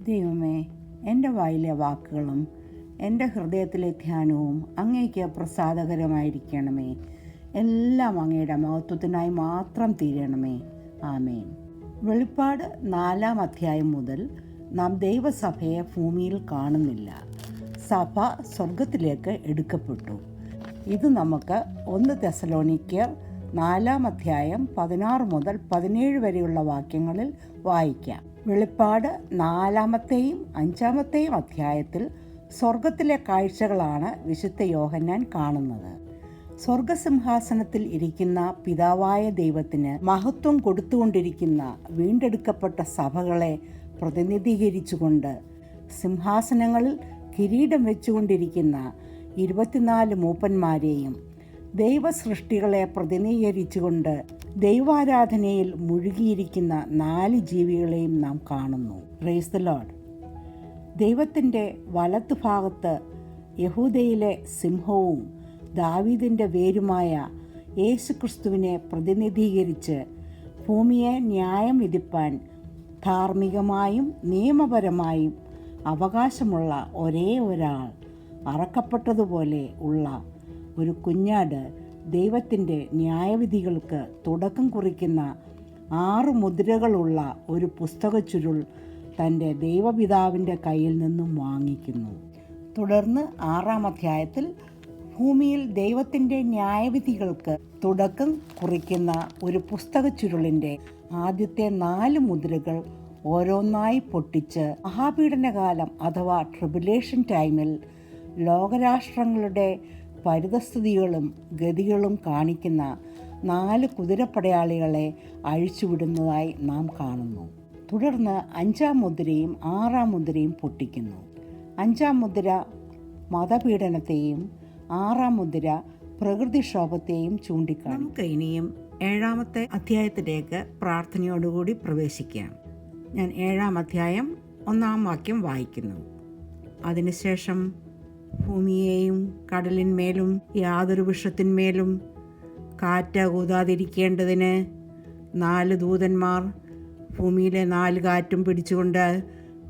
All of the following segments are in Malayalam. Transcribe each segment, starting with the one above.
ദൈവമേ, എൻ്റെ വായിലെ വാക്കുകളും എൻ്റെ ഹൃദയത്തിലെ ധ്യാനവും അങ്ങേക്ക് പ്രസാദകരമായിരിക്കണമേ. എല്ലാം അങ്ങയുടെ മഹത്വത്തിനായി മാത്രം തീരണമേ. ആമേൻ. വെളിപ്പാട് 4-ാം അധ്യായം മുതൽ നാം ദൈവസഭയെ ഭൂമിയിൽ കാണുന്നില്ല. സഭ സ്വർഗത്തിലേക്ക് എടുക്കപ്പെട്ടു. ഇത് നമുക്ക് 1 തെസ്സലോനിക്കർ 4-ാം അധ്യായം 16 മുതൽ 17 വരെയുള്ള വാക്യങ്ങളിൽ വായിക്കാം. വെളിപ്പാട് 4-ാമത്തെയും 5-ാമത്തെയും അധ്യായത്തിൽ സ്വർഗത്തിലെ കാഴ്ചകളാണ് വിശുദ്ധ യോഹന്നാൻ കാണുന്നത്. സ്വർഗസിംഹാസനത്തിൽ ഇരിക്കുന്ന പിതാവായ ദൈവത്തിന് മഹത്വം കൊടുത്തുകൊണ്ടിരിക്കുന്ന വീണ്ടെടുക്കപ്പെട്ട സഭകളെ പ്രതിനിധീകരിച്ചുകൊണ്ട് സിംഹാസനങ്ങളിൽ കിരീടം വെച്ചുകൊണ്ടിരിക്കുന്ന 24 മൂപ്പന്മാരെയും ദൈവസൃഷ്ടികളെ പ്രതിനിധീകരിച്ചുകൊണ്ട് ദൈവാരാധനയിൽ മുഴുകിയിരിക്കുന്ന 4 ജീവികളെയും നാം കാണുന്നു. Price the Lord. ദൈവത്തിൻ്റെ വലത്തുഭാഗത്ത് യഹൂദയിലെ സിംഹവും ദാവീദിൻ്റെ വേരുമായ യേശുക്രിസ്തുവിനെ പ്രതിനിധീകരിച്ച് ഭൂമിയെ ന്യായം വിധിപ്പാൻ ധാർമ്മികമായും നിയമപരമായും അവകാശമുള്ള ഒരേ ഒരാൾ അറക്കപ്പെട്ടതുപോലെ ഉള്ള ഒരു കുഞ്ഞാട് ദൈവത്തിൻ്റെ ന്യായവിധികൾക്ക് തുടക്കം കുറിക്കുന്ന 6 മുദ്രകളുള്ള ഒരു പുസ്തക ചുരുൾ തൻ്റെ ദൈവപിതാവിൻ്റെ കയ്യിൽ നിന്നും വാങ്ങിക്കുന്നു. തുടർന്ന് 6-ാം അധ്യായത്തിൽ ഭൂമിയിൽ ദൈവത്തിൻ്റെ ന്യായവിധികൾക്ക് തുടക്കം കുറിക്കുന്ന ഒരു പുസ്തക ചുരുളിൻ്റെ ആദ്യത്തെ 4 മുദ്രകൾ ഓരോന്നായി പൊട്ടിച്ച് മഹാപീഡനകാലം അഥവാ ട്രിബുലേഷൻ ടൈമിൽ ലോകരാഷ്ട്രങ്ങളുടെ പരിതസ്ഥിതികളും ഗതികളും കാണിക്കുന്ന 4 കുതിരപ്പടയാളികളെ അഴിച്ചുവിടുന്നതായി നാം കാണുന്നു. തുടർന്ന് 5-ാം മുദ്രയും 6-ാം മുദ്രയും പൊട്ടിക്കുന്നു. 5-ാം മുദ്ര മതപീഡനത്തെയും 6-ാം മുദ്ര പ്രകൃതിക്ഷോഭത്തെയും ചൂണ്ടിക്കാണിക്കും. നമുക്ക് ഇനിയും 7-ാമത്തെ അധ്യായത്തിലേക്ക് പ്രാർത്ഥനയോടുകൂടി പ്രവേശിക്കാം. ഞാൻ 7-ാം അധ്യായം 1-ാം വാക്യം വായിക്കുന്നു. അതിനുശേഷം ഭൂമിയെയും കടലിന്മേലും യാതൊരു വൃക്ഷത്തിന്മേലും കാറ്റ് ഊതാതിരിക്കേണ്ടതിന് 4 ദൂതന്മാർ ഭൂമിയിലെ 4 കാറ്റും പിടിച്ചുകൊണ്ട്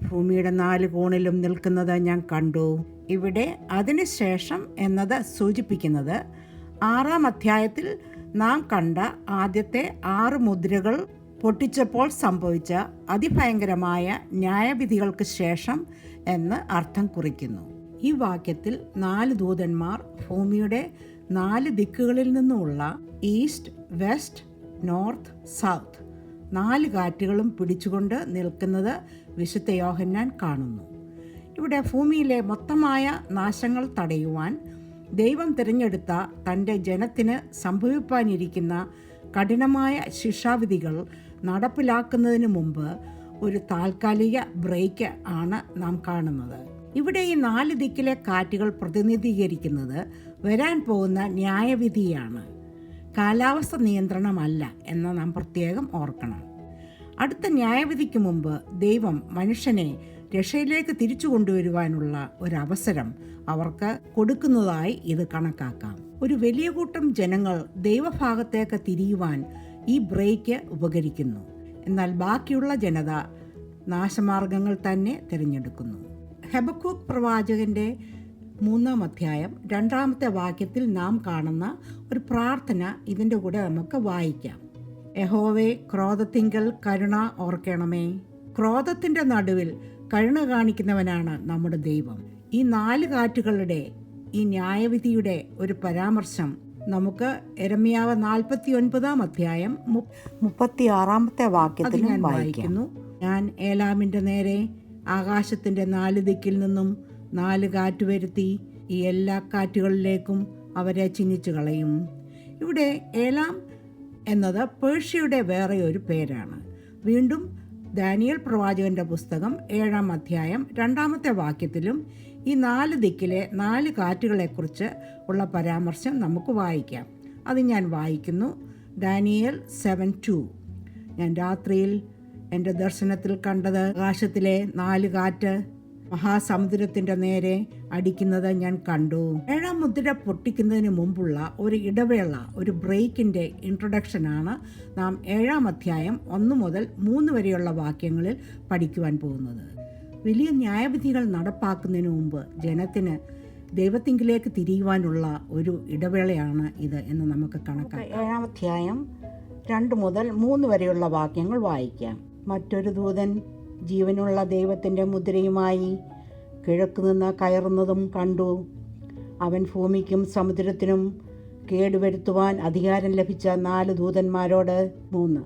ഭൂമിയുടെ 4 കോണിലും നിൽക്കുന്നത് ഞാൻ കണ്ടു. ഇവിടെ അതിനുശേഷം എന്നത് സൂചിപ്പിക്കുന്നത് 6-ാം അധ്യായത്തിൽ നാം കണ്ട ആദ്യത്തെ 6 മുദ്രകൾ പൊട്ടിച്ചപ്പോൾ സംഭവിച്ച അതിഭയങ്കരമായ ന്യായവിധികൾക്ക് ശേഷം എന്ന് അർത്ഥം കുറിക്കുന്നു. ഈ വാക്യത്തിൽ 4 ദൂതന്മാർ ഭൂമിയുടെ 4 ദിക്കുകളിൽ നിന്നുമുള്ള ഈസ്റ്റ്, വെസ്റ്റ്, നോർത്ത്, സൗത്ത് 4 കാറ്റുകളും പിടിച്ചുകൊണ്ട് നിൽക്കുന്നത് വിശുദ്ധ യോഹന്നാൻ കാണുന്നു. ഇവിടെ ഭൂമിയിലെ മൊത്തമായ നാശങ്ങൾ തടയുവാൻ ദൈവം തിരഞ്ഞെടുത്ത തൻ്റെ ജനത്തിന് സംഭവിപ്പാനിരിക്കുന്ന കഠിനമായ ശിക്ഷാവിധികൾ നടപ്പിലാക്കുന്നതിന് മുമ്പ് ഒരു താൽക്കാലിക ബ്രേക്ക് ആണ് നാം കാണുന്നത്. ഇവിടെ ഈ 4 ദിക്കിലെ കാറ്റുകൾ പ്രതിനിധീകരിക്കുന്നത് വരാൻ പോകുന്ന ന്യായവിധിയാണ്, കാലാവസ്ഥ നിയന്ത്രണമല്ല എന്ന് നാം പ്രത്യേകം ഓർക്കണം. അടുത്ത ന്യായവിധിക്ക് മുമ്പ് ദൈവം മനുഷ്യനെ രക്ഷയിലേക്ക് തിരിച്ചു കൊണ്ടുവരുവാനുള്ള ഒരവസരം അവർക്ക് കൊടുക്കുന്നതായി ഇത് കണക്കാക്കാം. ഒരു വലിയ കൂട്ടം ജനങ്ങൾ ദൈവഭാഗത്തേക്ക് തിരിയുവാൻ ഈ ബ്രേക്ക് ഉപകരിക്കുന്നു. എന്നാൽ ബാക്കിയുള്ള ജനത നാശമാർഗങ്ങൾ തന്നെ തിരഞ്ഞെടുക്കുന്നു. ഹബക്കൂക്ക് പ്രവാചകന്റെ 3-ാം അധ്യായം 2-ാമത്തെ വാക്യത്തിൽ നാം കാണുന്ന ഒരു പ്രാർത്ഥന ഇതിൻ്റെ കൂടെ നമുക്ക് വായിക്കാം. യഹോവേ, ക്രോധത്തിങ്കൽ കരുണ ഓർക്കണമേ. ക്രോധത്തിൻ്റെ നടുവിൽ കരുണ കാണിക്കുന്നവനാണ് നമ്മുടെ ദൈവം. ഈ 4 കാറ്റുകളുടെ ഈ ന്യായവിധിയുടെ ഒരു പരാമർശം നമുക്ക് യെരമ്യാവ് 49-ാം അധ്യായം 36-ാമത്തെ വാക്യത്തിൽ ഞാൻ വായിക്കുന്നു. ഞാൻ ഏലാമിൻ്റെ നേരെ ആകാശത്തിൻ്റെ 4 ദിക്കിൽ നിന്നും 4 കാറ്റ് വരുത്തി ഈ എല്ലാ കാറ്റുകളിലേക്കും അവരെ ചിന്നിച്ചു കളയും. ഇവിടെ ഏലാം എന്നത് പേർഷ്യയുടെ വേറെ ഒരു പേരാണ്. വീണ്ടും ദാനിയേൽ പ്രവാചകന്റെ പുസ്തകം 7-ാം അധ്യായം 2-ാമത്തെ വാക്യത്തിലും ഈ 4 ദിക്കിലെ 4 കാറ്റുകളെക്കുറിച്ച് ഉള്ള പരാമർശം നമുക്ക് വായിക്കാം. അത് ഞാൻ വായിക്കുന്നു. ദാനിയേൽ 7:2. ഞാൻ രാത്രിയിൽ എൻ്റെ ദർശനത്തിൽ കണ്ടത് ആകാശത്തിലെ 4 കാറ്റ് മഹാസമുദ്രത്തിൻ്റെ നേരെ അടിക്കുന്നത് ഞാൻ കണ്ടു. 7-ാം മുദ്ര പൊട്ടിക്കുന്നതിന് മുമ്പുള്ള ഒരു ഇടവേള, ഒരു ബ്രേക്കിൻ്റെ ഇൻട്രൊഡക്ഷനാണ് നാം 7-ാം അധ്യായം 1 മുതൽ 3 വരെയുള്ള വാക്യങ്ങളിൽ പഠിക്കുവാൻ പോകുന്നത്. വലിയ ന്യായവിധികൾ നടപ്പാക്കുന്നതിന് മുമ്പ് ജനത്തിന് ദൈവത്തിങ്കിലേക്ക് തിരിയുവാനുള്ള ഒരു ഇടവേളയാണ് ഇത് എന്ന് നമുക്ക് കണക്കാക്കാം. 7-ാം അധ്യായം 2 മുതൽ 3 വരെയുള്ള വാക്യങ്ങൾ വായിക്കാം. മറ്റൊരു ദൂതൻ ജീവനുള്ള ദൈവത്തിൻ്റെ മുദ്രയുമായി കിഴക്കുനിന്ന് കയറുന്നതും കണ്ടു. അവൻ ഭൂമിക്കും സമുദ്രത്തിനും കേടുവരുത്തുവാൻ അധികാരം ലഭിച്ച 4 ദൂതന്മാരോട് 3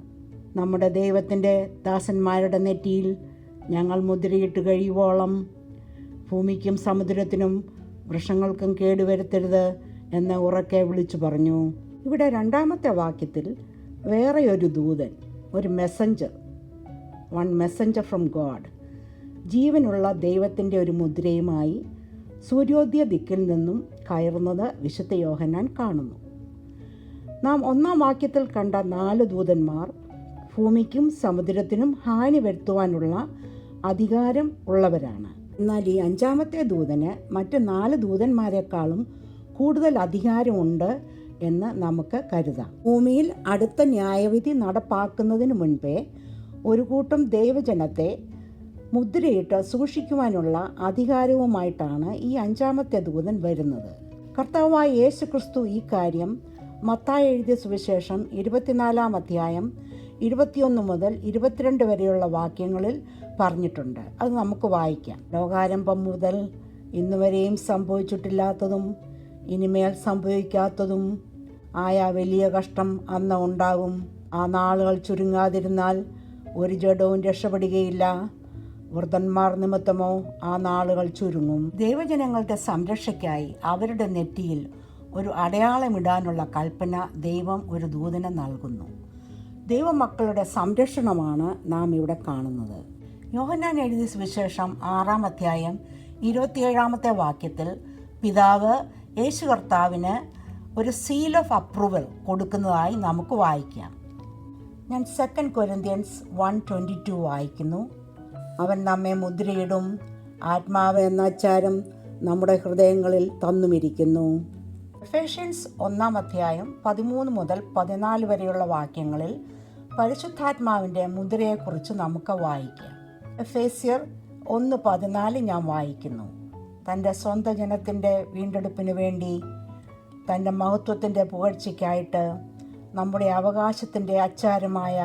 നമ്മുടെ ദൈവത്തിൻ്റെ ദാസന്മാരുടെ നെറ്റിയിൽ ഞങ്ങൾ മുദ്രയിട്ട് കഴിയുവോളം ഭൂമിക്കും സമുദ്രത്തിനും വൃക്ഷങ്ങൾക്കും കേടുവരുത്തരുത് എന്ന് ഉറക്കെ വിളിച്ചു പറഞ്ഞു. ഇവിടെ 2-ാമത്തെ വാക്യത്തിൽ വേറെ ഒരു ദൂതൻ, ഒരു Messenger, one Messenger from God, ജീവനുള്ള ദൈവത്തിൻ്റെ ഒരു മുദ്രയുമായി സൂര്യോദയ ദിക്കിൽ നിന്നും കയറുന്നത് വിശുദ്ധ യോഹന്നാൻ കാണുന്നു. നാം 1-ാം വാക്യത്തിൽ കണ്ട 4 ദൂതന്മാർ ഭൂമിക്കും സമുദ്രത്തിനും ഹാനി വരുത്തുവാനുള്ള അധികാരം ഉള്ളവരാണ്. എന്നാൽ ഈ 5-ാമത്തെ ദൂതന് മറ്റ് 4 ദൂതന്മാരെക്കാളും കൂടുതൽ അധികാരമുണ്ട് എന്ന് നമുക്ക് കരുതാം. ഭൂമിയിൽ അടുത്ത ന്യായവിധി നടപ്പാക്കുന്നതിന് മുൻപേ ഒരു കൂട്ടം ദൈവജനത്തെ മുദ്രയിട്ട് സൂക്ഷിക്കുവാനുള്ള അധികാരവുമായിട്ടാണ് ഈ 5-ാമത്തെ ദൂതൻ വരുന്നത്. കർത്താവായ യേശു ക്രിസ്തു ഈ കാര്യം മത്തായി എഴുതിയ സുവിശേഷം 24-ാം അധ്യായം 21 മുതൽ 22 വരെയുള്ള വാക്യങ്ങളിൽ പറഞ്ഞിട്ടുണ്ട്. അത് നമുക്ക് വായിക്കാം. ലോകാരംഭം മുതൽ ഇന്നുവരെയും സംഭവിച്ചിട്ടില്ലാത്തതും ഇനിമേൽ സംഭവിക്കാത്തതും ആയ വലിയ കഷ്ടം അന്ന് ഉണ്ടാകും. ആ നാളുകൾ ചുരുങ്ങാതിരുന്നാൽ ഒരു ജഡവും രക്ഷപ്പെടുകയില്ല. വൃദ്ധന്മാർ നിമിത്തമോ ആ നാളുകൾ ചുരുങ്ങും. ദൈവജനങ്ങളുടെ സംരക്ഷയ്ക്കായി അവരുടെ നെറ്റിയിൽ ഒരു അടയാളമിടാനുള്ള കൽപ്പന ദൈവം ഒരു ദൂതന് നൽകുന്നു. ദൈവമക്കളുടെ സംരക്ഷണമാണ് നാം ഇവിടെ കാണുന്നത്. യോഹന്നാൻ എഴുതിയ സുവിശേഷം 6-ാം അധ്യായം 27-ാമത്തെ വാക്യത്തിൽ പിതാവ് യേശു കർത്താവിന് ഒരു സീൽ ഓഫ് അപ്രൂവൽ കൊടുക്കുന്നതായി നമുക്ക് വായിക്കാം. ഞാൻ 2 കൊരിന്ത്യൻസ് 1:22 വായിക്കുന്നു. അവൻ നമ്മെ മുദ്രയിടും, ആത്മാവ് എന്ന അച്ചാരം നമ്മുടെ ഹൃദയങ്ങളിൽ തന്നുമിരിക്കുന്നു. എഫേഷ്യൻസ് 1-ാം അധ്യായം 13 മുതൽ 14 വരെയുള്ള വാക്യങ്ങളിൽ പരിശുദ്ധാത്മാവിൻ്റെ മുദ്രയെക്കുറിച്ച് നമുക്ക് വായിക്കാം. എഫേസ്യർ 1:14 ഞാൻ വായിക്കുന്നു. തൻ്റെ സ്വന്തം ജനത്തിൻ്റെ വീണ്ടെടുപ്പിന് വേണ്ടി തൻ്റെ മഹത്വത്തിൻ്റെ പുകഴ്ചയ്ക്കായിട്ട് നമ്മുടെ അവകാശത്തിൻ്റെ അച്ചാരമായ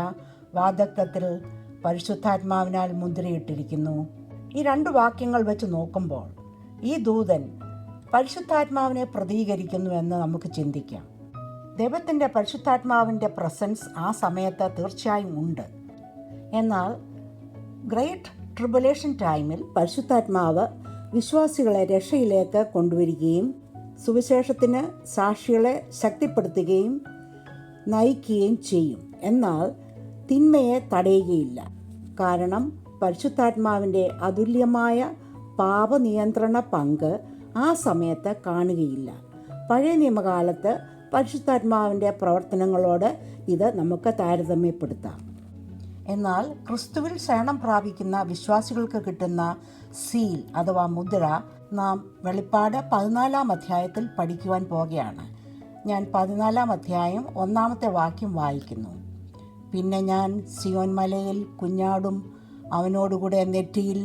വാഗ്ദത്തത്തിൽ പരിശുദ്ധാത്മാവിനാൽ മുദ്രയിട്ടിരിക്കുന്നു. ഈ 2 വാക്യങ്ങൾ വെച്ച് നോക്കുമ്പോൾ ഈ ദൂതൻ പരിശുദ്ധാത്മാവിനെ പ്രതികരിക്കുന്നു എന്ന് നമുക്ക് ചിന്തിക്കാം. ദൈവത്തിൻ്റെ പരിശുദ്ധാത്മാവിൻ്റെ പ്രസൻസ് ആ സമയത്ത് തീർച്ചയായും ഉണ്ട്. എന്നാൽ ഗ്രേറ്റ് ട്രിബുലേഷൻ ടൈമിൽ പരിശുദ്ധാത്മാവ് വിശ്വാസികളെ രക്ഷയിലേക്ക് കൊണ്ടുവരികയും സുവിശേഷത്തിന് സാക്ഷികളെ ശക്തിപ്പെടുത്തുകയും നയിക്കുകയും ചെയ്യും. എന്നാൽ തിന്മയെ തടയുകയില്ല. കാരണം പരിശുദ്ധാത്മാവിൻ്റെ അതുല്യമായ പാപനിയന്ത്രണ പങ്ക് ആ സമയത്ത് കാണുകയില്ല. പഴയ നിയമകാലത്ത് പരിശുദ്ധാത്മാവിൻ്റെ പ്രവർത്തനങ്ങളോട് ഇത് നമുക്ക് താരതമ്യപ്പെടുത്താം. എന്നാൽ ക്രിസ്തുവിൽ ശരണം പ്രാപിക്കുന്ന വിശ്വാസികൾക്ക് കിട്ടുന്ന സീൽ അഥവാ മുദ്ര നാം വെളിപ്പാട് 14-ാം അധ്യായത്തിൽ പഠിക്കുവാൻ പോകുകയാണ്. ഞാൻ 14-ാം അധ്യായം 1-ാമത്തെ വാക്യം വായിക്കുന്നു. പിന്നെ ഞാൻ സിയോൻ മലയിൽ കുഞ്ഞാടും അവനോടുകൂടെ നെറ്റിയിൽ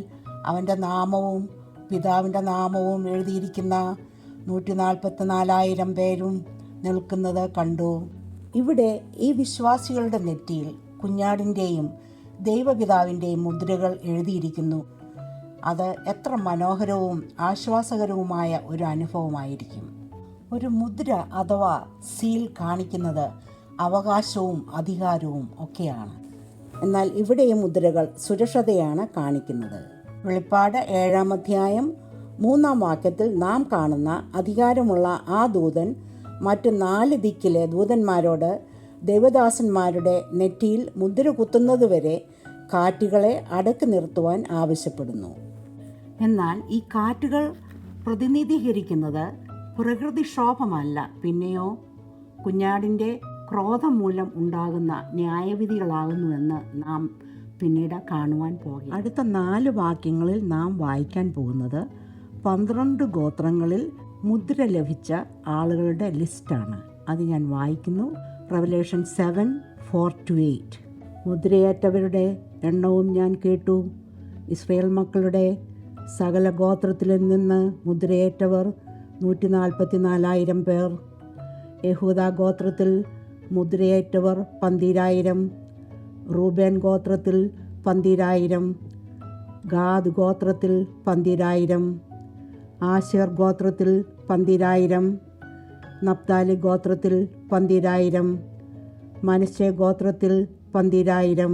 അവൻ്റെ നാമവും പിതാവിൻ്റെ നാമവും എഴുതിയിരിക്കുന്ന 144,000 പേരും നിൽക്കുന്നത് കണ്ടു. ഇവിടെ ഈ വിശ്വാസികളുടെ നെറ്റിയിൽ കുഞ്ഞാടിൻ്റെയും ദൈവപിതാവിൻ്റെയും മുദ്രകൾ എഴുതിയിരിക്കുന്നു. അത് എത്ര മനോഹരവും ആശ്വാസകരവുമായ ഒരു അനുഭവമായിരിക്കും. ഒരു മുദ്ര അഥവാ സീൽ കാണിക്കുന്നത് അവകാശവും അധികാരവും ഒക്കെയാണ്. എന്നാൽ ഇവിടെ ഈ മുദ്രകൾ സുരക്ഷതയാണ് കാണിക്കുന്നത്. വെളിപ്പാട് 7-ാം അധ്യായം 3-ാം വാക്യത്തിൽ നാം കാണുന്ന അധികാരമുള്ള ആ ദൂതൻ മറ്റ് 4 ദിക്കിലെ ദൂതന്മാരോട് ദൈവദാസന്മാരുടെ നെറ്റിയിൽ മുദ്ര കുത്തുന്നതുവരെ കാറ്റുകളെ അടക്കി നിർത്തുവാൻ ആവശ്യപ്പെടുന്നു. എന്നാൽ ഈ കാറ്റുകൾ പ്രതിനിധീകരിക്കുന്നത് പ്രകൃതിക്ഷോഭമല്ല, പിന്നെയോ കുഞ്ഞാടിൻ്റെ ക്രോധം മൂലം ഉണ്ടാകുന്ന ന്യായവിധികളാകുന്നുവെന്ന് നാം പിന്നീട് കാണുവാൻ പോകും. അടുത്ത 4 വാക്യങ്ങളിൽ നാം വായിക്കാൻ പോകുന്നത് 12 ഗോത്രങ്ങളിൽ മുദ്ര ലഭിച്ച ആളുകളുടെ ലിസ്റ്റാണ്. അത് ഞാൻ വായിക്കുന്നു. റെവലേഷൻ 7:4-8. മുദ്രയേറ്റവരുടെ എണ്ണവും ഞാൻ കേട്ടു. ഇസ്രയേൽ മക്കളുടെ സകല ഗോത്രത്തിൽ നിന്ന് മുദ്രയേറ്റവർ 144,000 പേർ. യഹൂദ ഗോത്രത്തിൽ മുദ്രയേറ്റവർ 12,000. റൂബേൻ ഗോത്രത്തിൽ 12,000. ഗാദ് ഗോത്രത്തിൽ 12,000. ആശേർ ഗോത്രത്തിൽ 12,000. നപ്താലി ഗോത്രത്തിൽ 12,000. മനശ്ശെ ഗോത്രത്തിൽ 12,000.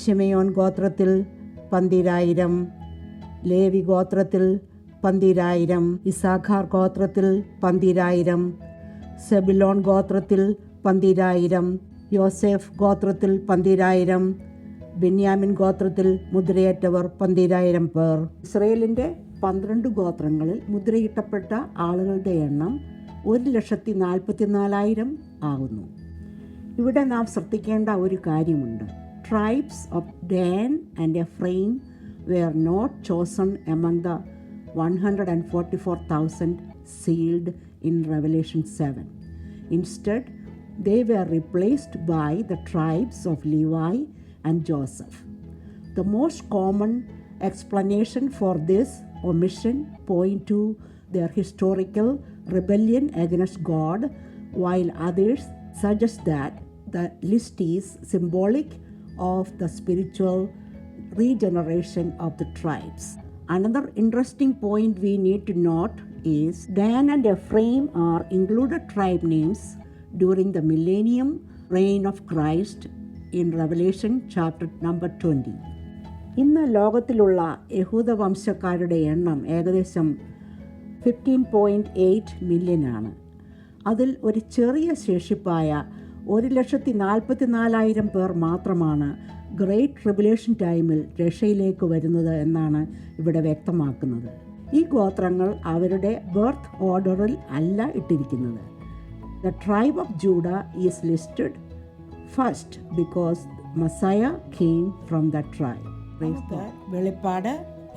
ശിമെയോൻ ഗോത്രത്തിൽ 12,000. ലേവി ഗോത്രത്തിൽ 12,000. ഇസാഖാർ ഗോത്രത്തിൽ 12,000. സെബുലോൺ ഗോത്രത്തിൽ 12,000. യോസേഫ് ഗോത്രത്തിൽ 12,000. ബെന്യാമിൻ ഗോത്രത്തിൽ മുദ്രയേറ്റവർ 12,000 പേർ. ഇസ്രയേലിൻ്റെ 12 ഗോത്രങ്ങളിൽ മുദ്രയിട്ടപ്പെട്ട ആളുകളുടെ എണ്ണം 1,44,000 ആകുന്നു. ഇവിടെ നാം ശ്രദ്ധിക്കേണ്ട ഒരു കാര്യമുണ്ട്. Tribes of Dan and Ephraim were not chosen among the 144,000 sealed in Revelation 7. Instead, they were replaced by the tribes of Levi and Joseph. The most common explanation for this omission point to their historical rebellion against God, while others suggest that the list is symbolic of the spiritual regeneration of the tribes. Another interesting point we need to note is Dan and Ephraim are included tribe names during the millennium reign of Christ in Revelation chapter number 20. ഇന്ന് ലോകത്തിലുള്ള യഹൂദ വംശക്കാരുടെ എണ്ണം ഏകദേശം 15.8 മില്യനാണ്. അതിൽ ഒരു ചെറിയ ശേഷിപ്പായ 1,44,000 പേർ മാത്രമാണ് ഗ്രേറ്റ് ട്രിബുലേഷൻ ടൈമിൽ രക്ഷയിലേക്ക് വരുന്നത് എന്നാണ് ഇവിടെ വ്യക്തമാക്കുന്നത്. ഈ ഗോത്രങ്ങൾ അവരുടെ ബർത്ത് ഓർഡറിൽ അല്ല ഇട്ടിരിക്കുന്നത്. The tribe of ജൂഡ is listed first because മസായ came from the tribe. വെളിപ്പാട്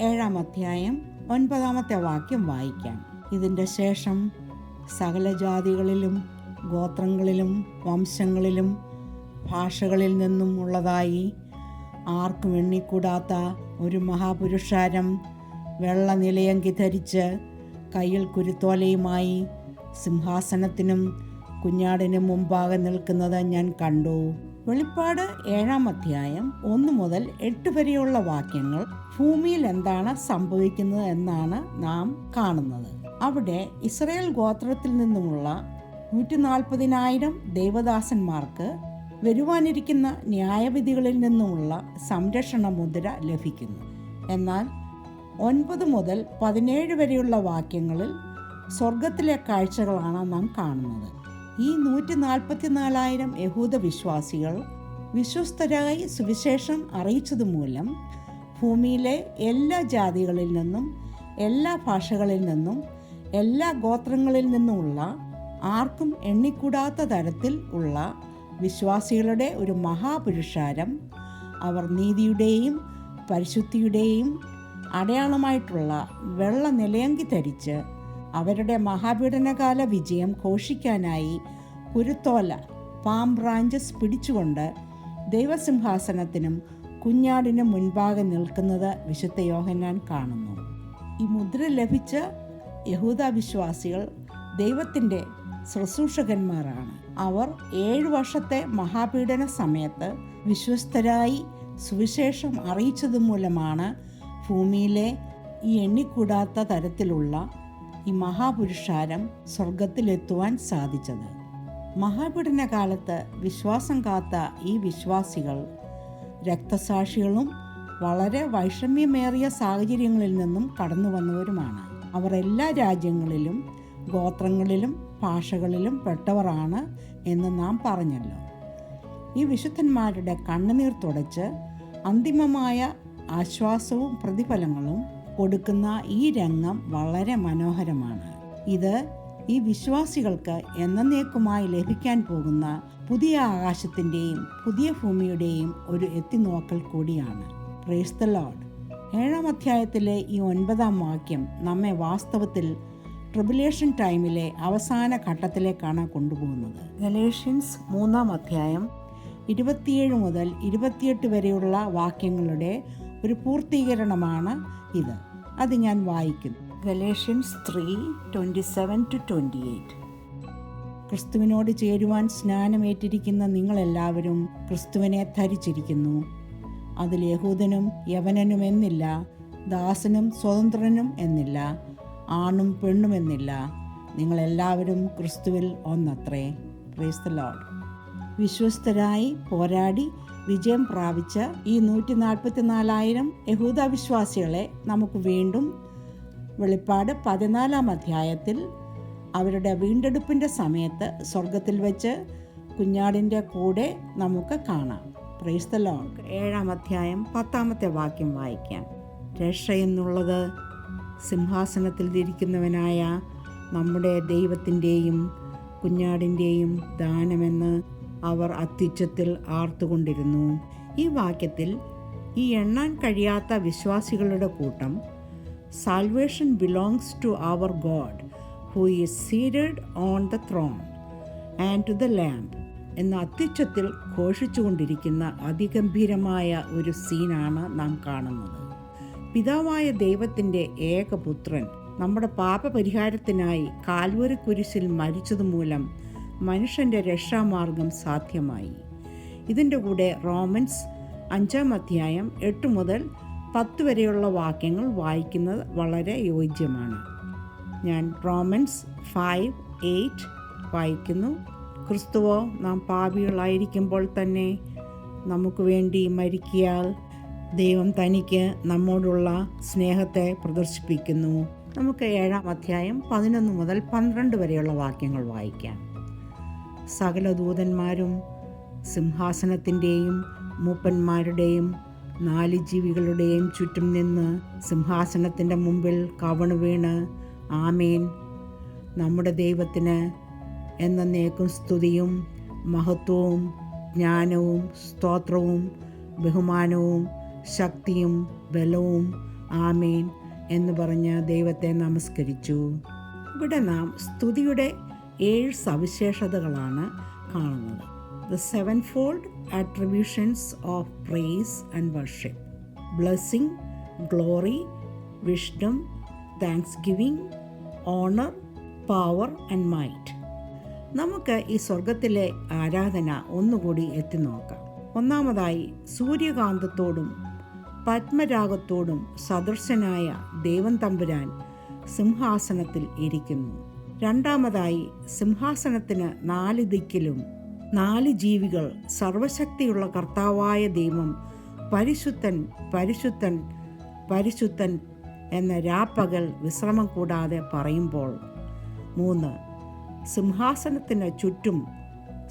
7-ാം അധ്യായം 9-ാമത്തെ വാക്യം വായിക്കാം. ഇതിൻ്റെ ശേഷം സകല ജാതികളിലും ഗോത്രങ്ങളിലും വംശങ്ങളിലും ഭാഷകളിൽ നിന്നും ഉള്ളതായി ആർക്കും എണ്ണിക്കൂടാത്ത ഒരു മഹാപുരുഷാരം വെള്ള നിലയങ്കി ധരിച്ച് കയ്യിൽ കുരുത്തോലയുമായി സിംഹാസനത്തിനും കുഞ്ഞാടിനും മുമ്പാകെ നിൽക്കുന്നത് ഞാൻ കണ്ടു. വെളിപ്പാട് 7-ാം അധ്യായം 1 മുതൽ 8 വരെയുള്ള വാക്യങ്ങൾ ഭൂമിയിൽ എന്താണ് സംഭവിക്കുന്നത് എന്നാണ് നാം കാണുന്നത്. അവിടെ ഇസ്രായേൽ ഗോത്രത്തിൽ നിന്നുമുള്ള 140,000 ദേവദാസന്മാർക്ക് വരുവാനിരിക്കുന്ന ന്യായവിധികളിൽ നിന്നുമുള്ള സംരക്ഷണ മുദ്ര ലഭിക്കുന്നു. എന്നാൽ 9 മുതൽ 17 വരെയുള്ള വാക്യങ്ങളിൽ സ്വർഗത്തിലെ കാഴ്ചകളാണ് നാം കാണുന്നത്. ഈ 144,000 യഹൂദ വിശ്വാസികൾ വിശ്വസ്തരായി സുവിശേഷം അറിയിച്ചതുമൂലം ഭൂമിയിലെ എല്ലാ ജാതികളിൽ നിന്നും എല്ലാ ഭാഷകളിൽ നിന്നും എല്ലാ ഗോത്രങ്ങളിൽ നിന്നുമുള്ള ആർക്കും എണ്ണിക്കൂടാത്ത തരത്തിൽ ഉള്ള വിശ്വാസികളുടെ ഒരു മഹാപുരുഷാരം അവർ നീതിയുടെയും പരിശുദ്ധിയുടെയും അടയാളമായിട്ടുള്ള വെള്ള നിലയങ്കി ധരിച്ച് അവരുടെ മഹാപീഡനകാല വിജയം ഘോഷിക്കാനായി കുരുത്തോല പാം ബ്രാഞ്ചസ് പിടിച്ചുകൊണ്ട് ദൈവസിംഹാസനത്തിനും കുഞ്ഞാടിനും മുൻപാകെ നിൽക്കുന്നത് വിശുദ്ധ യോഹന്നാൻ കാണുന്നു. ഈ മുദ്ര ലഭിച്ച യഹൂദ വിശ്വാസികൾ ദൈവത്തിൻ്റെ ശുശ്രൂഷകന്മാരാണ്. അവർ 7 വർഷത്തെ മഹാപീഡന സമയത്ത് വിശ്വസ്തരായി സുവിശേഷം അറിയിച്ചതുമൂലമാണ് ഭൂമിയിലെ ഈ എണ്ണിക്കൂടാത്ത തരത്തിലുള്ള ഈ മഹാപുരുഷാരം സ്വർഗത്തിലെത്തുവാൻ സാധിച്ചത്. മഹാപീഡന കാലത്ത് വിശ്വാസം കാത്ത ഈ വിശ്വാസികൾ രക്തസാക്ഷികളും വളരെ വൈഷമ്യമേറിയ സാഹചര്യങ്ങളിൽ നിന്നും കടന്നു വന്നവരുമാണ്. അവർ എല്ലാ രാജ്യങ്ങളിലും ഗോത്രങ്ങളിലും ഭാഷകളിലും പെട്ടവരാണ് എന്ന് നാം പറഞ്ഞല്ലോ. ഈ വിശുദ്ധന്മാരുടെ കണ്ണുനീർ തുടച്ച് അന്തിമമായ ആശ്വാസവും പ്രതിഫലങ്ങളും കൊടുക്കുന്ന ഈ രംഗം വളരെ മനോഹരമാണ്. ഇത് ഈ വിശ്വാസികൾക്ക് എന്നേക്കുമായി ലഭിക്കാൻ പോകുന്ന പുതിയ ആകാശത്തിൻ്റെയും പുതിയ ഭൂമിയുടെയും ഒരു എത്തിനോക്കൽ കൂടിയാണ്. Praise the Lord. 7-ാം അധ്യായത്തിലെ ഈ 9-ാം വാക്യം നമ്മെ വാസ്തവത്തിൽ ട്രിബുലേഷൻ ടൈമിലെ അവസാന ഘട്ടത്തിലേക്കാണ് കൊണ്ടുപോകുന്നത്. ഗലേഷ്യൻസ് 3-ാം അധ്യായം 27 മുതൽ 28 വരെയുള്ള വാക്യങ്ങളുടെ ഒരു പൂർത്തീകരണമാണ് ഇത്. അത് ഞാൻ വായിക്കുന്നു. ഗലേഷ്യൻസ് 3:27-28. ക്രിസ്തുവിനോട് ചേരുവാൻ സ്നാനമേറ്റിരിക്കുന്ന നിങ്ങളെല്ലാവരും ക്രിസ്തുവിനെ ധരിച്ചിരിക്കുന്നു. അതിൽ യഹൂദനും യവനനും എന്നില്ല, ദാസനും സ്വതന്ത്രനും എന്നില്ല, ആണും പെണ്ണും എന്നില്ല, നിങ്ങളെല്ലാവരും ക്രിസ്തുവിൽ ഒന്നത്രേ. Praise the Lord. വിശ്വസ്തരായി പോരാടി വിജയം പ്രാപിച്ച ഈ 144,000 യഹൂദ വിശ്വാസികളെ നമുക്ക് വീണ്ടും വെളിപ്പാട് 14 അധ്യായത്തിൽ അവരുടെ വീണ്ടെടുപ്പിൻ്റെ സമയത്ത് സ്വർഗത്തിൽ വെച്ച് കുഞ്ഞാടിൻ്റെ കൂടെ നമുക്ക് കാണാം. Price the Lord. 7 അധ്യായം 10 വാക്യം വായിക്കാം. രക്ഷ എന്നുള്ളത് സിംഹാസനത്തിൽ ഇരിക്കുന്നവനായ നമ്മുടെ ദൈവത്തിൻ്റെയും കുഞ്ഞാടിൻ്റെയും ദാനമെന്ന് അവർ അത്യുച്ചത്തിൽ ആർത്തുകൊണ്ടിരുന്നു. ഈ വാക്യത്തിൽ ഈ എണ്ണാൻ കഴിയാത്ത വിശ്വാസികളുടെ കൂട്ടം salvation belongs to our God who is seated on the throne and to the lamb എന്ന അത്യുച്ചത്തിൽ ഘോഷിച്ചുകൊണ്ടിരിക്കുന്ന അതിഗംഭീരമായ ഒരു സീനാണ് നാം കാണുന്നത്. പിതാവായ ദൈവത്തിൻ്റെ ഏകപുത്രൻ നമ്മുടെ പാപപരിഹാരത്തിനായി കാൽവരി കുരിശിൽ മരിച്ചതുമൂലം മനുഷ്യൻ്റെ രക്ഷാമാർഗം സാധ്യമായി. ഇതിൻ്റെ കൂടെ റോമൻസ് 5 അധ്യായം 8 മുതൽ 10 വരെയുള്ള വാക്യങ്ങൾ വായിക്കുന്നത് വളരെ യോജ്യമാണ്. ഞാൻ റോമൻസ് 5:8 വായിക്കുന്നു. ക്രിസ്തുവോ നാം പാപികളായിരിക്കുമ്പോൾ തന്നെ നമുക്ക് വേണ്ടി മരിക്കയാൽ ദൈവം തനിക്ക് നമ്മോടുള്ള സ്നേഹത്തെ പ്രദർശിപ്പിക്കുന്നു. നമുക്ക് 7 അധ്യായം 11 മുതൽ 12 വരെയുള്ള വാക്യങ്ങൾ വായിക്കാം. സകല ദൂതന്മാരും സിംഹാസനത്തിൻ്റെയും മൂപ്പന്മാരുടെയും 4 ജീവികളുടെയും ചുറ്റും നിന്ന് സിംഹാസനത്തിൻ്റെ മുമ്പിൽ കവണു വീണ് ആമേൻ, നമ്മുടെ ദൈവത്തിന് എന്നേക്കും സ്തുതിയും മഹത്വവും ജ്ഞാനവും സ്തോത്രവും ബഹുമാനവും ശക്തിയും ബലവും ആമേൻ എന്ന് പറഞ്ഞ് ദൈവത്തെ നമസ്കരിച്ചു. ഇവിടെ നാം സ്തുതിയുടെ 7 സവിശേഷതകളാണ് കാണുന്നത്. The sevenfold attributions of praise and worship: blessing, glory, wisdom, thanksgiving, honor, power and might. നമുക്ക് ഈ സ്വർഗത്തിലെ ആരാധന ഒന്നുകൂടി എത്തി നോക്കാം. ഒന്നാമതായി, സൂര്യകാന്തത്തോടും പത്മരാഗത്തോടും സദൃശനായ ദൈവം തമ്പുരാൻ സിംഹാസനത്തിൽ ഇരിക്കുന്നു. രണ്ടാമതായി, സിംഹാസനത്തിന് 4 ദിക്കിലും 4 ജീവികൾ സർവശക്തിയുള്ള കർത്താവായ ദൈവം പരിശുദ്ധൻ പരിശുദ്ധൻ പരിശുദ്ധൻ എന്ന രാപ്പകൽ വിശ്രമം കൂടാതെ പറയുമ്പോൾ. 3, സിംഹാസനത്തിന് ചുറ്റും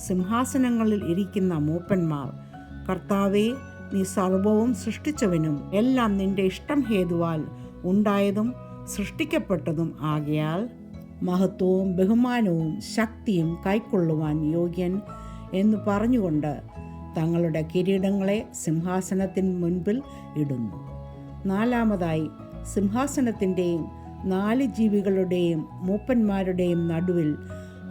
സിംഹാസനങ്ങളിൽ ഇരിക്കുന്ന മൂപ്പന്മാർ, കർത്താവേ, നീ സർവവും സൃഷ്ടിച്ചവനും എല്ലാം നിന്റെ ഇഷ്ടം ഹേതുവാൽ ഉണ്ടായതും സൃഷ്ടിക്കപ്പെട്ടതും ആകയാൽ മഹത്വവും ബഹുമാനവും ശക്തിയും കൈക്കൊള്ളുവാൻ യോഗ്യൻ എന്ന് പറഞ്ഞുകൊണ്ട് തങ്ങളുടെ കിരീടങ്ങളെ സിംഹാസനത്തിന് മുൻപിൽ ഇടുന്നു. നാലാമതായി, സിംഹാസനത്തിൻ്റെയും 4 ജീവികളുടെയും മൂപ്പന്മാരുടെയും നടുവിൽ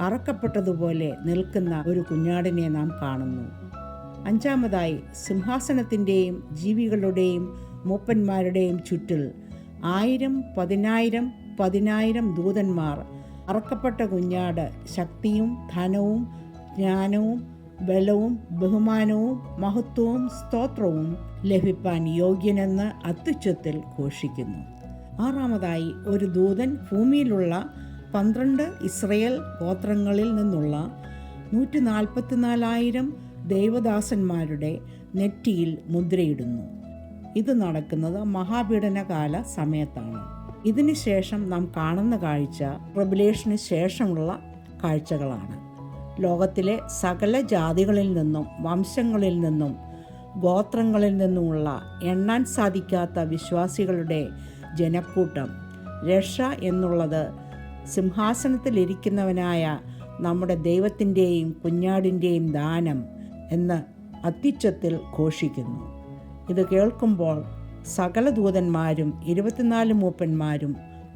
അറക്കപ്പെട്ടതുപോലെ നിൽക്കുന്ന ഒരു കുഞ്ഞാടിനെ നാം കാണുന്നു. അഞ്ചാമതായി, സിംഹാസനത്തിൻ്റെയും ജീവികളുടെയും മൂപ്പന്മാരുടെയും ചുറ്റിൽ 1000, 10,000, 10,000 ദൂതന്മാർ അറക്കപ്പെട്ട കുഞ്ഞാട് ശക്തിയും ധനവും ജ്ഞാനവും ബലവും ബഹുമാനവും മഹത്വവും സ്തോത്രവും ലഭിപ്പാൻ യോഗ്യനെന്ന് അത്യുച്ചത്തിൽ ഘോഷിക്കുന്നു. ആറാമതായി, ഒരു ദൂതൻ ഭൂമിയിലുള്ള 12 ഇസ്രയേൽ ഗോത്രങ്ങളിൽ നിന്നുള്ള 144,000 ദൈവദാസന്മാരുടെ നെറ്റിയിൽ മുദ്രയിടുന്നു. ഇത് നടക്കുന്നത് മഹാപീഡനകാല സമയത്താണ്. ഇതിന് ശേഷം നാം കാണുന്ന കാഴ്ച റെവലേഷന് ശേഷമുള്ള കാഴ്ചകളാണ്. ലോകത്തിലെ സകല ജാതികളിൽ നിന്നും വംശങ്ങളിൽ നിന്നും ഗോത്രങ്ങളിൽ നിന്നുമുള്ള എണ്ണാൻ സാധിക്കാത്ത വിശ്വാസികളുടെ ജനക്കൂട്ടം, രക്ഷ എന്നുള്ളത് സിംഹാസനത്തിലിരിക്കുന്നവനായ നമ്മുടെ ദൈവത്തിൻ്റെയും കുഞ്ഞാടിൻ്റെയും ദാനം എന്ന് അത്യുച്ചത്തിൽ ഘോഷിക്കുന്നു. ഇത് കേൾക്കുമ്പോൾ സകല ദൂതന്മാരും 24 മൂപ്പന്മാരും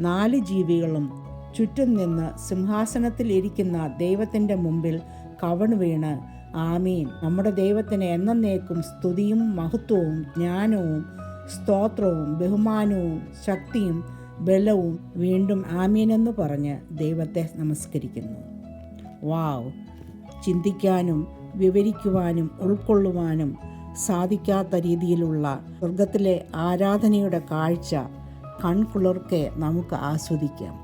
4 ജീവികളും ചുറ്റും നിന്ന് സിംഹാസനത്തിൽ ഇരിക്കുന്ന ദൈവത്തിൻ്റെ മുമ്പിൽ കവണു വീണ് ആമീൻ, നമ്മുടെ ദൈവത്തിന് എന്നേക്കും സ്തുതിയും മഹത്വവും ജ്ഞാനവും സ്തോത്രവും ബഹുമാനവും ശക്തിയും ബലവും വീണ്ടും ആമീനെന്ന് പറഞ്ഞ് ദൈവത്തെ നമസ്കരിക്കുന്നു. വാവ്! ചിന്തിക്കാനും വിവരിക്കുവാനും ഉൾക്കൊള്ളുവാനും സാധിക്കാത്ത രീതിയിലുള്ള സ്വർഗത്തിലെ ആരാധനയുടെ കാഴ്ച കൺകുളിർക്കെ നമുക്ക് ആസ്വദിക്കാം.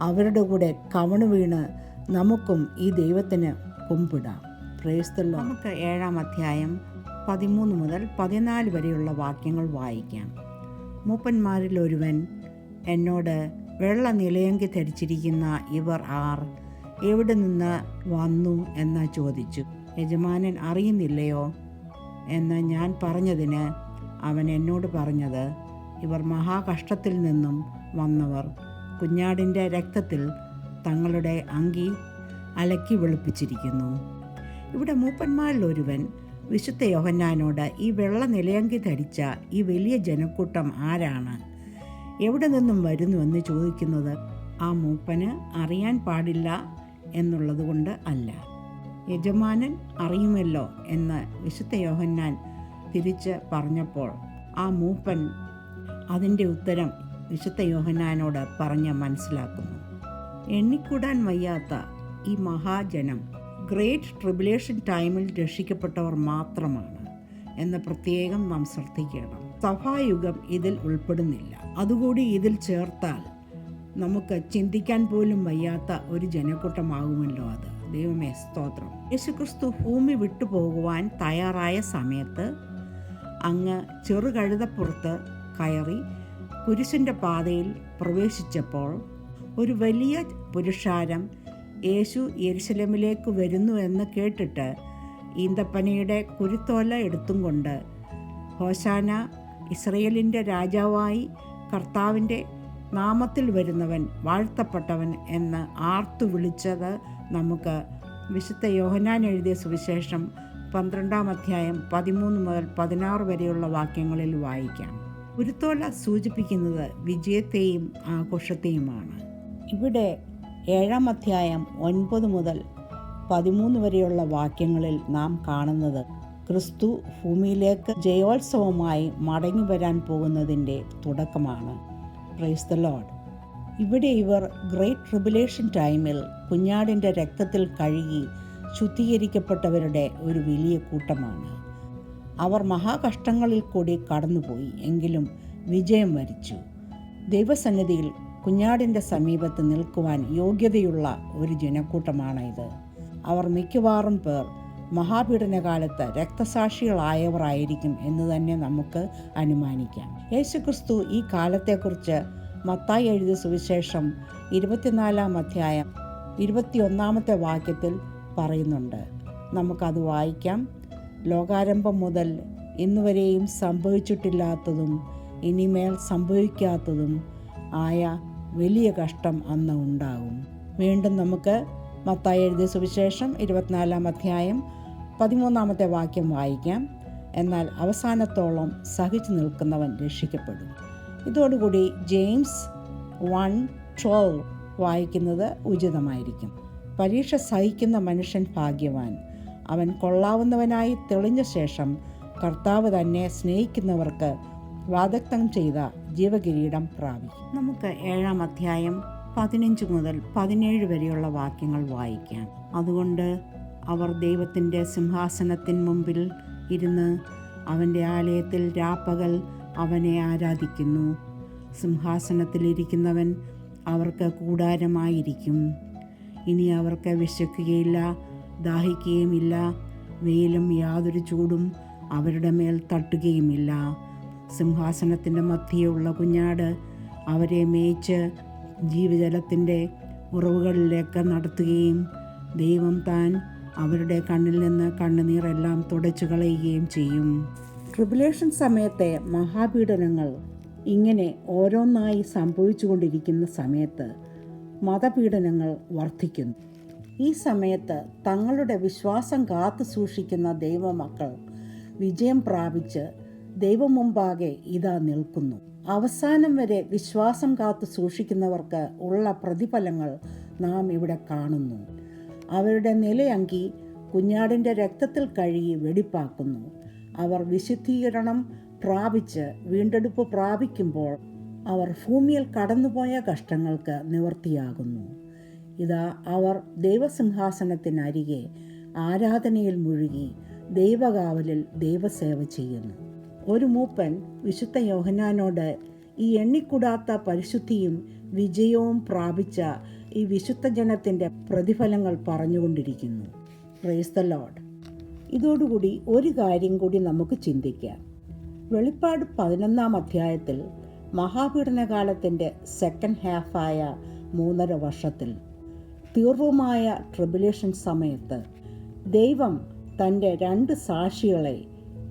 അവരുടെ കൂടെ കവണു വീണ് നമുക്കും ഈ ദൈവത്തിന് കുമ്പിടാം. Price the Lord. നമുക്ക് 7-ാം അധ്യായം 13 മുതൽ 14 വരെയുള്ള വാക്യങ്ങൾ വായിക്കാം. മൂപ്പന്മാരിൽ ഒരുവൻ എന്നോട്, വെള്ള നിലയങ്കി ധരിച്ചിരിക്കുന്ന ഇവർ ആർ? എവിടെ നിന്ന് വന്നു എന്ന് ചോദിച്ചു. യജമാനൻ അറിയുന്നില്ലയോ എന്ന് ഞാൻ പറഞ്ഞതിന് അവൻ എന്നോട് പറഞ്ഞത്, ഇവർ മഹാകഷ്ടത്തിൽ നിന്നും വന്നവർ. കുഞ്ഞാടിൻ്റെ രക്തത്തിൽ തങ്ങളുടെ അങ്കി അലക്കി വെളുപ്പിച്ചിരിക്കുന്നു. ഇവിടെ മൂപ്പന്മാരിൽ ഒരുവൻ വിശുദ്ധ യോഹന്നാനോട്, ഈ വെള്ള നിലയങ്കി ധരിച്ച ഈ വലിയ ജനക്കൂട്ടം ആരാണ്, എവിടെ നിന്നും വരുന്നുവെന്ന് ചോദിക്കുന്നത് ആ മൂപ്പന് അറിയാൻ പാടില്ല എന്നുള്ളത് കൊണ്ട് അല്ല, യജമാനൻ അറിയുമല്ലോ എന്ന് വിശുദ്ധ യോഹന്നാൻ തിരിച്ച് പറഞ്ഞപ്പോൾ ആ മൂപ്പൻ അതിൻ്റെ ഉത്തരം വിശുദ്ധ യോഹന്നാനോട് പറഞ്ഞ് മനസ്സിലാക്കുന്നു. എണ്ണിക്കൂടാൻ വയ്യാത്ത ഈ മഹാജനം ഗ്രേറ്റ് ട്രിബുലേഷൻ ടൈമിൽ രക്ഷിക്കപ്പെട്ടവർ മാത്രമാണ് എന്ന് പ്രത്യേകം നാം ശ്രദ്ധിക്കണം. സഭായുഗം ഇതിൽ ഉൾപ്പെടുന്നില്ല. അതുകൂടി ഇതിൽ ചേർത്താൽ നമുക്ക് ചിന്തിക്കാൻ പോലും വയ്യാത്ത ഒരു ജനക്കൂട്ടമാകുമല്ലോ അത്. ദൈവമേ സ്തോത്രം. യേശുക്രിസ്തു ഭൂമി വിട്ടുപോകുവാൻ തയ്യാറായ സമയത്ത് അങ്ങ് ചെറുകഴുതപ്പുറത്ത് കയറി കുരിശിൻ്റെ പാതയിൽ പ്രവേശിച്ചപ്പോൾ ഒരു വലിയ പുരുഷാരം യേശു യെരുശലേമിലേക്ക് വരുന്നു എന്ന് കേട്ടിട്ട് ഈന്തപ്പനയുടെ കുരുത്തോല എടുത്തും കൊണ്ട്, ഹോശാന, ഇസ്രയേലിൻ്റെ രാജാവായി കർത്താവിൻ്റെ നാമത്തിൽ വരുന്നവൻ വാഴ്ത്തപ്പെട്ടവൻ എന്ന് ആർത്തു വിളിച്ചത് നമുക്ക് വിശുദ്ധ യോഹന്നാൻ എഴുതിയ സുവിശേഷം 12-ാം അധ്യായം 13 മുതൽ 16 വരെയുള്ള വാക്യങ്ങളിൽ വായിക്കാം. കുരുത്തോല സൂചിപ്പിക്കുന്നത് വിജയത്തെയും ആഘോഷത്തെയുമാണ്. ഇവിടെ 7-ാം അധ്യായം 9 മുതൽ 13 വരെയുള്ള വാക്യങ്ങളിൽ നാം കാണുന്നത് ക്രിസ്തു ഭൂമിയിലേക്ക് ജയോത്സവമായി മടങ്ങി വരാൻ പോകുന്നതിൻ്റെ തുടക്കമാണ്. Price the Lord. ഇവിടെ ഇവർ ഗ്രേറ്റ് ട്രിബുലേഷൻ ടൈമിൽ കുഞ്ഞാടിൻ്റെ രക്തത്തിൽ കഴുകി ശുദ്ധീകരിക്കപ്പെട്ടവരുടെ ഒരു വലിയ കൂട്ടമാണ്. അവർ മഹാകഷ്ടങ്ങളിൽ കൂടി കടന്നുപോയി, എങ്കിലും വിജയം വരിച്ചു. ദൈവസന്നിധിയിൽ കുഞ്ഞാടിൻ്റെ സമീപത്ത് നിൽക്കുവാൻ യോഗ്യതയുള്ള ഒരു ജനക്കൂട്ടമാണ് ഇത്. അവർ മിക്കവാറും പേർ മഹാപീഡനകാലത്ത് രക്തസാക്ഷികളായവർ ആയിരിക്കും എന്ന് തന്നെ നമുക്ക് അനുമാനിക്കാം. യേശുക്രിസ്തു ഈ കാലത്തെക്കുറിച്ച് മത്തായി എഴുതിയ സുവിശേഷം 24-ാം അധ്യായം 21-ാമത്തെ വാക്യത്തിൽ പറയുന്നുണ്ട്. നമുക്കത് വായിക്കാം. ലോകാരംഭം മുതൽ ഇന്നുവരെയും സംഭവിച്ചിട്ടില്ലാത്തതും ഇനിമേൽ സംഭവിക്കാത്തതും ആയ വലിയ കഷ്ടം അന്ന് ഉണ്ടാകും. വീണ്ടും നമുക്ക് മത്തായി എഴുതിയ സുവിശേഷം 24-ാം അധ്യായം 13-ാമത്തെ വാക്യം വായിക്കാം. എന്നാൽ അവസാനത്തോളം സഹിച്ചു നിൽക്കുന്നവൻ രക്ഷിക്കപ്പെടും. ഇതോടുകൂടി ജെയിംസ് 1:12 വായിക്കുന്നത് ഉചിതമായിരിക്കും. പരീക്ഷ സഹിക്കുന്ന മനുഷ്യൻ ഭാഗ്യവാൻ, അവൻ കൊള്ളാവുന്നവനായി തെളിഞ്ഞ ശേഷം കർത്താവ് തന്നെ സ്നേഹിക്കുന്നവർക്ക് വാഗ്ദത്തം ചെയ്ത ജീവകിരീടം പ്രാപിക്കും. നമുക്ക് 7-ാം അധ്യായം 15 മുതൽ 17 വരെയുള്ള വാക്യങ്ങൾ വായിക്കാം. അതുകൊണ്ട് അവർ ദൈവത്തിൻ്റെ സിംഹാസനത്തിന് മുമ്പിൽ ഇരുന്ന് അവൻ്റെ ആലയത്തിൽ രാപ്പകൽ അവനെ ആരാധിക്കുന്നു. സിംഹാസനത്തിലിരിക്കുന്നവൻ അവർക്ക് കൂടാരമായിരിക്കും. ഇനി അവർക്ക് വിശക്കുകയില്ല, ദാഹിക്കുകയുമില്ല. വെയിലും യാതൊരു ചൂടും അവരുടെ മേൽ തട്ടുകയുമില്ല. സിംഹാസനത്തിൻ്റെ മധ്യയുള്ള കുഞ്ഞാട് അവരെ മേയിച്ച് ജീവജലത്തിൻ്റെ ഉറവുകളിലേക്ക് നടത്തുകയും ദൈവം താൻ അവരുടെ കണ്ണിൽ നിന്ന് കണ്ണുനീരെല്ലാം തുടച്ചു കളയുകയും ചെയ്യും. ട്രിബുലേഷൻ സമയത്തെ മഹാപീഡനങ്ങൾ ഇങ്ങനെ ഓരോന്നായി സംഭവിച്ചുകൊണ്ടിരിക്കുന്ന സമയത്ത് മതപീഡനങ്ങൾ വർദ്ധിക്കുന്നു. ഈ സമയത്ത് തങ്ങളുടെ വിശ്വാസം കാത്തു സൂക്ഷിക്കുന്ന ദൈവമക്കൾ വിജയം പ്രാപിച്ച് ദൈവം മുമ്പാകെ ഇതാ നിൽക്കുന്നു. അവസാനം വരെ വിശ്വാസം കാത്തു സൂക്ഷിക്കുന്നവർക്ക് ഉള്ള പ്രതിഫലങ്ങൾ നാം ഇവിടെ കാണുന്നു. അവരുടെ നിലയങ്കി കുഞ്ഞാടിൻ്റെ രക്തത്തിൽ കഴുകി വെടിപ്പാക്കുന്നു. അവർ വിശുദ്ധീകരണം പ്രാപിച്ച് വീണ്ടെടുപ്പ് പ്രാപിക്കുമ്പോൾ അവർ ഭൂമിയിൽ കടന്നുപോയ കഷ്ടങ്ങൾക്ക് നിവൃത്തിയാകുന്നു. ഇതാ അവർ ദൈവസിംഹാസനത്തിനരികെ ആരാധനയിൽ മുഴുകി ദൈവകാവലിൽ ദൈവസേവ ചെയ്യുന്നു. ഒരു മൂപ്പൻ വിശുദ്ധ യോഹന്നാനോട് ഈ എണ്ണിക്കൂടാത്ത പരിശുദ്ധിയും വിജയവും പ്രാപിച്ച ഈ വിശുദ്ധ ജനത്തിൻ്റെ പ്രതിഫലങ്ങൾ പറഞ്ഞുകൊണ്ടിരിക്കുന്നു. Praise the Lord. ഇതോടുകൂടി ഒരു കാര്യം കൂടി നമുക്ക് ചിന്തിക്കാം. വെളിപ്പാട് 11-ാം അധ്യായത്തിൽ മഹാപീഡനകാലത്തിൻ്റെ സെക്കൻഡ് ഹാഫായ 3.5 വർഷത്തിൽ തീവ്രമായ ട്രിബുലേഷൻ സമയത്ത് ദൈവം തൻ്റെ 2 സാക്ഷികളെ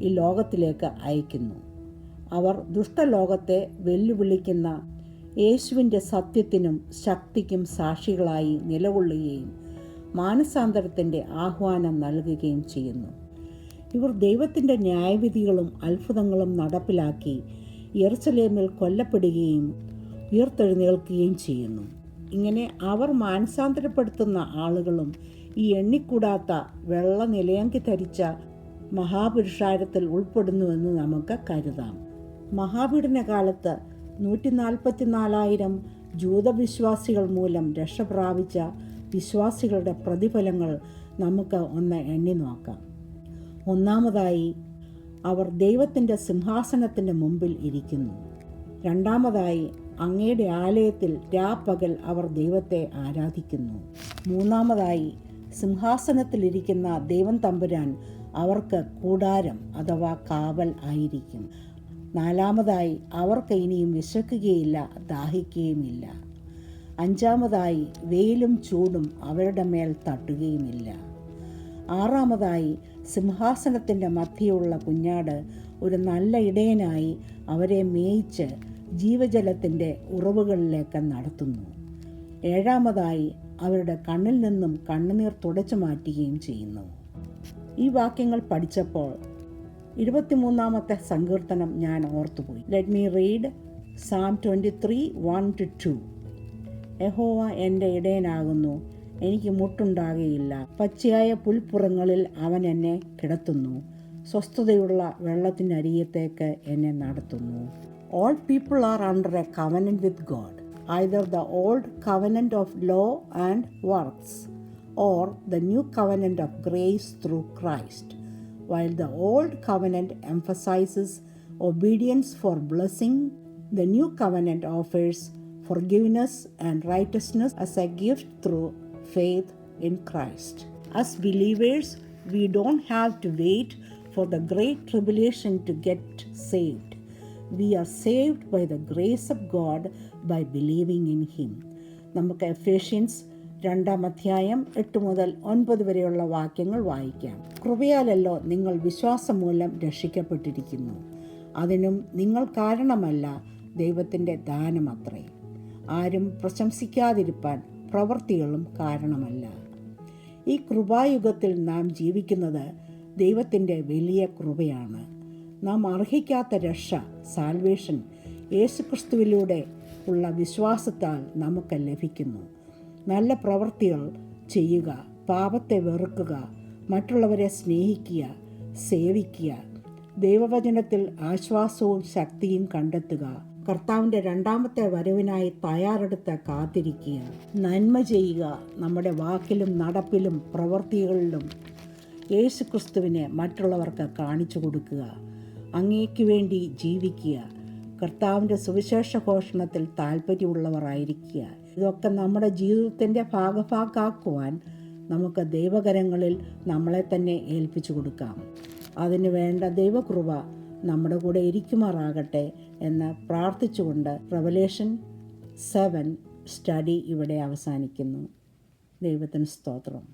ഈ ലോകത്തിലേക്ക് അയക്കുന്നു. അവർ ദുഷ്ടലോകത്തെ വെല്ലുവിളിക്കുന്ന യേശുവിൻ്റെ സത്യത്തിനും ശക്തിക്കും സാക്ഷികളായി നിലകൊള്ളുകയും മാനസാന്തരത്തിൻ്റെ ആഹ്വാനം നൽകുകയും ചെയ്യുന്നു. ഇവർ ദൈവത്തിൻ്റെ ന്യായവിധികളും അത്ഭുതങ്ങളും നടപ്പിലാക്കി യെരുശലേമിൽ കൊല്ലപ്പെടുകയും ഉയർത്തെഴുന്നേൽക്കുകയും ചെയ്യുന്നു. ഇങ്ങനെ അവർ മാനസാന്തരപ്പെടുത്തുന്ന ആളുകളും ഈ എണ്ണിക്കൂടാത്ത വെള്ള നിലയങ്കി ധരിച്ച മഹാപുരുഷാരത്തിൽ ഉൾപ്പെടുന്നുവെന്ന് നമുക്ക് കരുതാം. മഹാപീഡന കാലത്ത് 144,000 ജൂതവിശ്വാസികൾ മൂലം രക്ഷ പ്രാപിച്ച വിശ്വാസികളുടെ പ്രതിഫലങ്ങൾ നമുക്ക് ഒന്ന് എണ്ണി നോക്കാം. ഒന്നാമതായി, അവർ ദൈവത്തിൻ്റെ സിംഹാസനത്തിൻ്റെ മുമ്പിൽ ഇരിക്കുന്നു. രണ്ടാമതായി, അങ്ങയുടെ ആലയത്തിൽ രാപ്പകൽ അവർ ദൈവത്തെ ആരാധിക്കുന്നു. മൂന്നാമതായി, സിംഹാസനത്തിലിരിക്കുന്ന ദൈവം തമ്പുരാൻ അവർക്ക് കൂടാരം അഥവാ കാവൽ ആയിരിക്കും. നാലാമതായി, അവർക്ക് ഇനിയും വിശക്കുകയില്ല, ദാഹിക്കുകയുമില്ല. അഞ്ചാമതായി, വെയിലും ചൂടും അവരുടെ മേൽ തട്ടുകയുമില്ല. ആറാമതായി, സിംഹാസനത്തിൻ്റെ മധ്യയുള്ള കുഞ്ഞാട് ഒരു നല്ല ഇടയനായി അവരെ മേയിച്ച് ജീവജലത്തിൻ്റെ ഉറവുകളിലേക്ക് നടത്തുന്നു. ഏഴാമതായി, അവരുടെ കണ്ണിൽ നിന്നും കണ്ണുനീർ തുടച്ചു മാറ്റുകയും ചെയ്യുന്നു. ഈ വാക്യങ്ങൾ പഠിച്ചപ്പോൾ 23-ാമത്തെ സങ്കീർത്തനം ഞാൻ ഓർത്തുപോയി. Let me read Psalm 23, 1-2. യഹോവ എൻ്റെ ഇടയനാകുന്നു, എനിക്ക് മുട്ടുണ്ടാകുകയില്ല. പച്ചയായ പുൽപ്പുറങ്ങളിൽ അവൻ എന്നെ കിടത്തുന്നു, സ്വസ്ഥതയുള്ള വെള്ളത്തിനരികത്തേക്ക് എന്നെ നടത്തുന്നു. All people are under a covenant with God, either the old covenant of law and works or the new covenant of grace through Christ. While the old covenant emphasizes obedience for blessing, the new covenant offers forgiveness and righteousness as a gift through faith in Christ. As believers, we don't have to wait for the great tribulation to get saved. We are saved by the grace of God by believing in Him. നമുക്ക് എഫേഷ്യൻസ് 2-ാം അധ്യായം 8 മുതൽ 9 വരെയുള്ള വാക്യങ്ങൾ വായിക്കാം. കൃപയാലല്ലോ നിങ്ങൾ വിശ്വാസം മൂലം രക്ഷിക്കപ്പെട്ടിരിക്കുന്നു. അതിനും നിങ്ങൾ കാരണമല്ല, ദൈവത്തിൻ്റെ ദാനമത്രേ. ആരും പ്രശംസിക്കാതിരിപ്പാൻ പ്രവൃത്തികളും കാരണമല്ല. ഈ കൃപായുഗത്തിൽ നാം ജീവിക്കുന്നത് ദൈവത്തിൻ്റെ വലിയ കൃപയാണ്. നാം അർഹിക്കാത്ത രക്ഷ, സാൽവേഷൻ, യേശുക്രിസ്തുവിലൂടെ ഉള്ള വിശ്വാസത്താൽ നമുക്ക് ലഭിക്കുന്നു. നല്ല പ്രവൃത്തികൾ ചെയ്യുക, പാപത്തെ വെറുക്കുക, മറ്റുള്ളവരെ സ്നേഹിക്കുക, സേവിക്കുക, ദൈവവചനത്തിൽ ആശ്വാസവും ശക്തിയും കണ്ടെത്തുക, കർത്താവിൻ്റെ 2ാമത്തെ വരവിനായി തയ്യാറെടുത്ത് കാത്തിരിക്കുക, നന്മ ചെയ്യുക, നമ്മുടെ വാക്കിലും നടപ്പിലും പ്രവൃത്തികളിലും യേശുക്രിസ്തുവിനെ മറ്റുള്ളവർക്ക് കാണിച്ചു കൊടുക്കുക, അങ്ങേക്ക് വേണ്ടി ജീവിക്കുക, കർത്താവിൻ്റെ സുവിശേഷ ഘോഷണത്തിൽ താല്പര്യമുള്ളവരായിരിക്കുക. ഇതൊക്കെ നമ്മുടെ ജീവിതത്തിൻ്റെ ഭാഗഭാക്കാക്കുവാൻ നമുക്ക് ദൈവകരങ്ങളിൽ നമ്മളെ തന്നെ ഏൽപ്പിച്ചു കൊടുക്കാം. അതിനു വേണ്ട ദൈവകൃപ നമ്മുടെ കൂടെ ഇരിക്കുമാറാകട്ടെ എന്ന് പ്രാർത്ഥിച്ചുകൊണ്ട് റെവലേഷൻ 7 സ്റ്റഡി ഇവിടെ അവസാനിക്കുന്നു. ദൈവത്തിന് സ്തോത്രം.